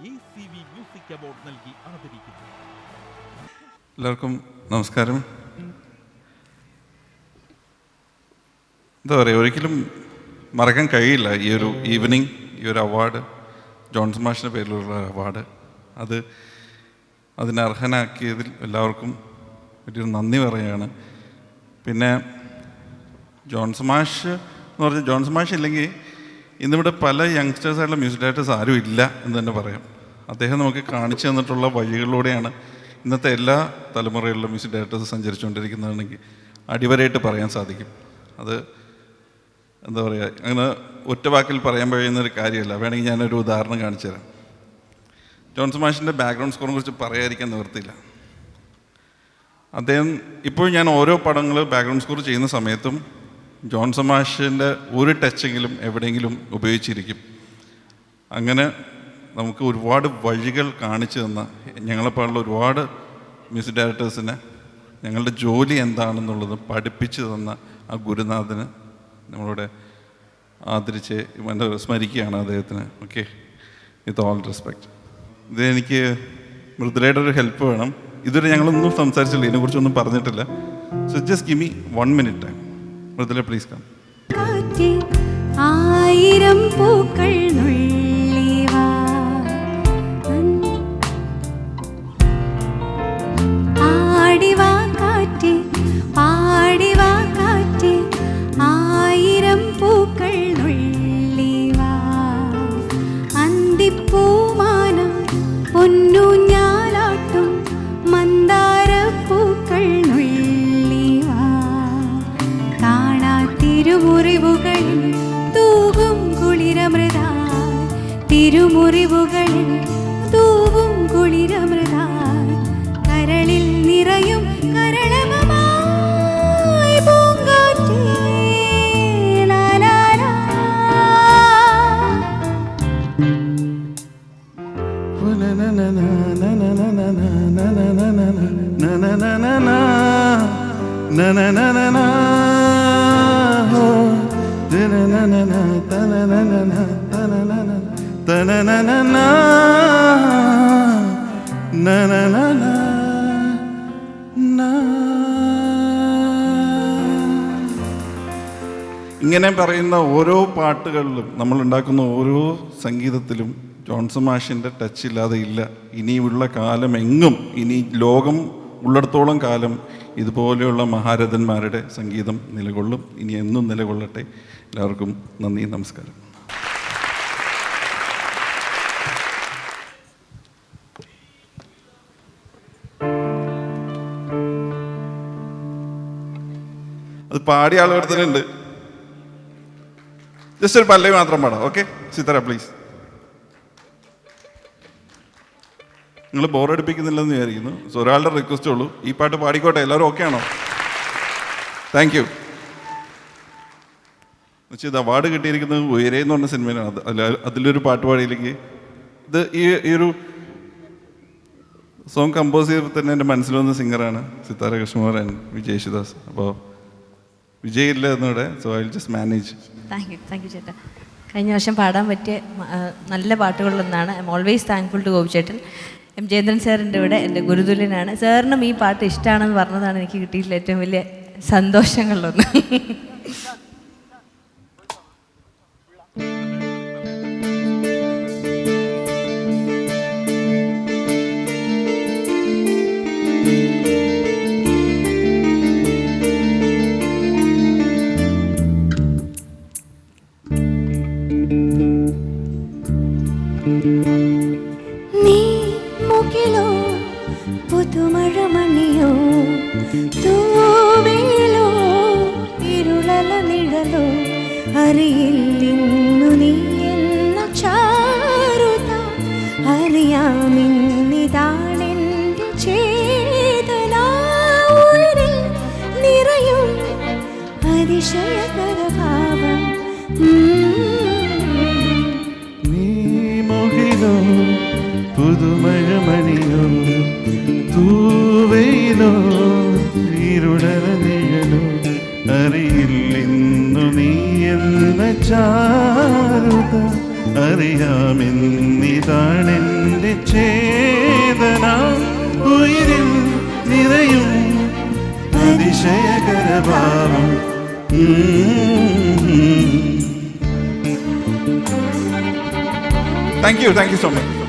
ACV music award നൽകി ആദരിക്കുന്നു. എല്ലാവർക്കും നമസ്കാരം. എന്താ പറയുക, ഒരിക്കലും മറക്കാൻ കഴിയില്ല ഈ ഒരു ഈവനിങ്, ഈ ഒരു അവാർഡ്, ജോൺസൺ മാഷിൻ്റെ പേരിലുള്ള അവാർഡ്. അതിനെ അർഹനാക്കിയതിൽ എല്ലാവർക്കും വലിയൊരു നന്ദി പറയുകയാണ്. പിന്നെ ജോൺസൺ മാഷ് എന്ന് പറഞ്ഞാൽ, ജോൺസൺ മാഷ് ഇല്ലെങ്കിൽ ഇന്നിവിടെ പല യങ്സ്റ്റേഴ്സായിട്ടുള്ള മ്യൂസിക് ഡയറക്ടേഴ്സ് ആരും ഇല്ല എന്ന് തന്നെ പറയാം. അദ്ദേഹം നമുക്ക് കാണിച്ചു തന്നിട്ടുള്ള വഴികളിലൂടെയാണ് ഇന്നത്തെ എല്ലാ തലമുറയിലുള്ള മ്യൂസിക് ഡയറക്ടേഴ്സ് സഞ്ചരിച്ചുകൊണ്ടിരിക്കുന്നതാണെങ്കിൽ അടിവരയിട്ട് പറയാൻ സാധിക്കും. അത് എന്താ പറയുക, അങ്ങനെ ഒറ്റ വാക്കിൽ പറയാൻ കഴിയുന്നൊരു കാര്യമല്ല. വേണമെങ്കിൽ ഞാനൊരു ഉദാഹരണം കാണിച്ചു തരാം. ജോൺസൺ മാഷിൻ്റെ ബാക്ക്ഗ്രൗണ്ട് സ്കോറിനെ കുറിച്ച് പറയാതിരിക്കാൻ നിവൃത്തിയില്ല. അദ്ദേഹം ഇപ്പോൾ ഞാൻ ഓരോ പടങ്ങൾ ബാക്ക്ഗ്രൗണ്ട് സ്കോർ ചെയ്യുന്ന സമയത്തും ജോൺസൺ മാഷിൻ്റെ ഒരു ടച്ചെങ്കിലും എവിടെയെങ്കിലും ഉപയോഗിച്ചിരിക്കും. അങ്ങനെ നമുക്ക് ഒരുപാട് വഴികൾ കാണിച്ചു തന്ന, ഞങ്ങളെപ്പോലുള്ള ഒരുപാട് മ്യൂസിക് ഡയറക്ടേഴ്സിനെ ഞങ്ങളുടെ ജോലി എന്താണെന്നുള്ളത് പഠിപ്പിച്ചു തന്ന ആ ഗുരുനാഥന് നമ്മളിവിടെ ആദരിച്ച് സ്മരിക്കുകയാണ് അദ്ദേഹത്തിന്. Okay, with all respect. ഇതെനിക്ക് മൃദുലയുടെ ഒരു ഹെൽപ്പ് വേണം. ഇതുവരെ ഞങ്ങളൊന്നും സംസാരിച്ചില്ല, ഇതിനെക്കുറിച്ചൊന്നും പറഞ്ഞിട്ടില്ല. So just give me 1 minute time. Mridula, please come. ആയിരം പൂക്കൾ തിരുമുറിവുകളിൽ തൂവും കുളിരമൃതായി കരളിൽ നിറയും കരളമമായി പൂങ്കാറ്റേ ലാലാലാ. ഇങ്ങനെ പറയുന്ന ഓരോ പാട്ടുകളിലും, നമ്മളുണ്ടാക്കുന്ന ഓരോ സംഗീതത്തിലും ജോൺസൺ മാഷിൻ്റെ ടച്ച് ഇല്ലാതെ ഇല്ല. ഇനിയുള്ള കാലം എങ്ങും, ഇനി ലോകം ഉള്ളിടത്തോളം കാലം ഇതുപോലെയുള്ള മഹാരഥന്മാരുടെ സംഗീതം നിലകൊള്ളും. ഇനി എന്നും നിലകൊള്ളട്ടെ. എല്ലാവർക്കും നന്ദി, നമസ്കാരം. അത് പാടിയ ആളുകൾ തന്നെ ഉണ്ട്. ജസ്റ്റ് ഒരു പല്ലവി മാത്രം പാടാം. Okay Sithara, please. നിങ്ങൾ ബോറടിപ്പിക്കുന്നില്ലെന്ന് വിചാരിക്കുന്നു. സോ ഒരാളുടെ റിക്വസ്റ്റേ ഉള്ളൂ, ഈ പാട്ട് പാടിക്കോട്ടെ. എല്ലാവരും ഓക്കെ ആണോ? Thank you. എന്നുവെച്ചാൽ ഇത് അവാർഡ് കിട്ടിയിരിക്കുന്നത് ഉയരേ എന്ന് പറഞ്ഞ സിനിമയിലാണ്. അതിലൊരു പാട്ട് പാടിയില്ലെങ്കിൽ ഇത് ഈ ഒരു സോങ് കമ്പോസ് ചെയ്തപ്പോൾ തന്നെ എൻ്റെ മനസ്സിൽ വന്ന സിംഗറാണ് സിത്താര കൃഷ്ണകുമാർ ആൻഡ് വിജയ് യേശുദാസ്. അപ്പോൾ വിജയ് ഇല്ല എന്നിവിടെ. So I will just manage. Thank you ചേട്ടാ. കഴിഞ്ഞ വർഷം പാടാൻ പറ്റിയ നല്ല പാട്ടുകളിലൊന്നാണ്. I am always thankful to Gopi ചേട്ടൻ. എം ജയേന്ദ്രൻ സാറിൻ്റെ ഇവിടെ എൻ്റെ ഗുരുതുല്യനാണ്. സാറിനും ഈ പാട്ട് ഇഷ്ടമാണെന്ന് പറഞ്ഞതാണ് എനിക്ക് കിട്ടിയിട്ടുള്ള ഏറ്റവും വലിയ സന്തോഷങ്ങളിലൊന്ന്. നീ മുകിലോ പുതുമഴമണിയോ തൂവേലോ ഇരുളല നിഴലോ അറിയില്ലിന്നു നീ എന്ന ചാരുത അറിയാമിന്നിതാണെൻ്റെ ചേതന ഉള്ളിൽ നിറയും അതിശയകര ഭാവം. പുതുമഴമണിയോ തൂവയിലോ ഇരുടല നിഴലോ അറിയില്ലിന്നു നീ എന്ന ചാരുത അറിയാമെന്നിതാണെൻ്റെ ചേതന ഉയിരിൽ നിറയും അതിശയകരഭാവം താങ്ക് യു സോ മച്ച്.